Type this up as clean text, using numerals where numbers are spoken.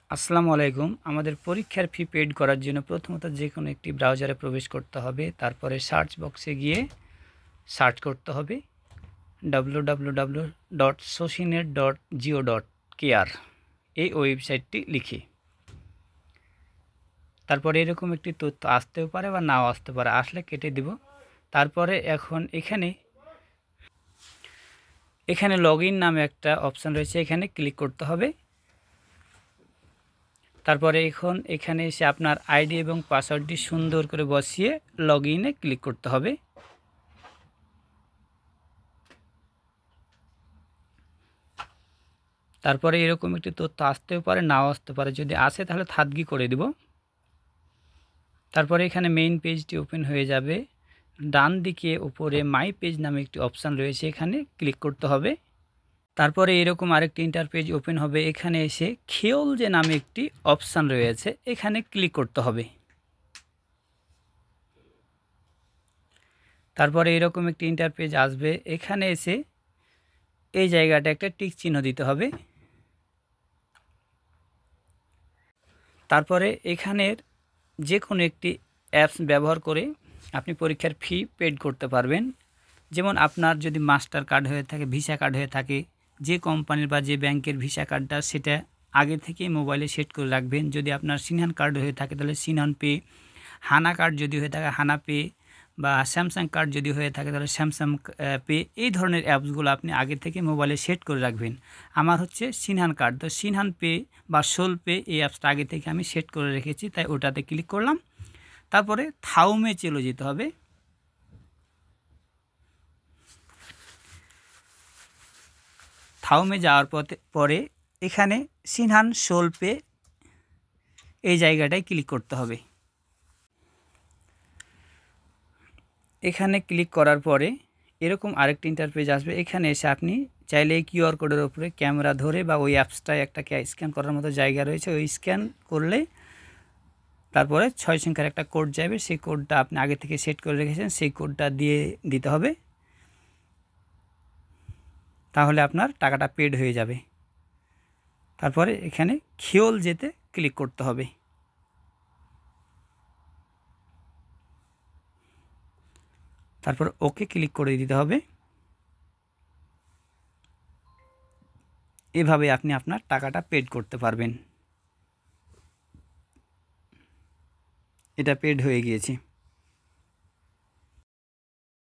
আসসালামু আলাইকুম। আমাদের পরীক্ষার ফি পেইড করার জন্য প্রথমত যে কোনো একটি ব্রাউজারে প্রবেশ করতে হবে। তারপরে সার্চ বক্সে গিয়ে সার্চ করতে হবে www.socinet.go.kr এই ওয়েবসাইটটি লিখে। তারপরে এরকম একটি তথ্য আসতেও পারে বা নাও আসতে পারে, আসলে কেটে দিব। তারপরে এখন এখানে লগইন নামে একটা অপশান রয়েছে, এখানে ক্লিক করতে হবে। তারপরে এখানে এসে আপনার আইডি এবং পাসওয়ার্ডটি সুন্দর করে বসিয়ে লগইনে ক্লিক করতে হবে। তারপরে এরকম একটি তথ্য আসতেও পারে, নাও আসতে পারে। যদি আসে তাহলে থাদগি করে দিব। তারপরে এখানে মেইন পেজটি ওপেন হয়ে যাবে। ডান দিকে উপরে মাই পেজ নামে একটি অপশান রয়েছে, এখানে ক্লিক করতে হবে। তারপরে এরকম আরেকটি ইন্টারপেজ ওপেন হবে। এখানে এসে খেয়াল যে নামে একটি অপশান রয়েছে, এখানে ক্লিক করতে হবে। তারপরে এরকম একটি ইন্টারপেজ আসবে। এখানে এসে এই জায়গাটা একটা টিক চিহ্ন দিতে হবে। তারপরে এখানের যে কোনো একটি অ্যাপস ব্যবহার করে আপনি পরীক্ষার ফি পেড করতে পারবেন। যেমন আপনার যদি মাস্টার কার্ড হয়ে থাকে, ভিসা কার্ড হয়ে থাকে, যে কোম্পানির বা যে ব্যাংকের ভিসা কার্ডটা সেটা আগে থেকেই মোবাইলে সেট করে রাখবেন। যদি আপনার সিনহান কার্ড হয়ে থাকে তাহলে সিনহান পে, হানা কার্ড যদি হয়ে থাকে হানা পে, বা স্যামসাং কার্ড যদি হয়ে থাকে তাহলে স্যামসাং পে, এই ধরনের অ্যাপসগুলো আপনি আগে থেকে মোবাইলে সেট করে রাখবেন। আমার হচ্ছে সিনহান কার্ড, তো সিনহান পে বা সোল পে এই অ্যাপসটা আগে থেকে আমি সেট করে রেখেছি, তাই ওটাতে ক্লিক করলাম। তারপরে থাউমে চলে যেতে হবে। থাউমে যাওয়ার পরে এখানে সিনহান সোল পে এই জায়গাটায় ক্লিক করতে হবে। এখানে ক্লিক করার পরে এরকম আরেকটি ইন্টারপেজ আসবে। এখানে এসে আপনি চাইলে এই কিউআর কোডের উপরে ক্যামেরা ধরে বা ওই অ্যাপসটায় একটা স্ক্যান করার মতো জায়গা রয়েছে, ওই স্ক্যান করলে তারপরে 6 সংখ্যার একটা কোড যাবে। সেই কোডটা আপনি আগে থেকে সেট করে রেখেছেন, সেই কোডটা দিয়ে দিতে হবে। তাহলে আপনার টাকাটা পেড হয়ে যাবে। তারপরে এখানে খেয়াল যেতে ক্লিক করতে হবে। তারপর ওকে ক্লিক করে দিতে হবে। এভাবে আপনি আপনার টাকাটা পেড করতে পারবেন। এটা পেড হয়ে গিয়েছে।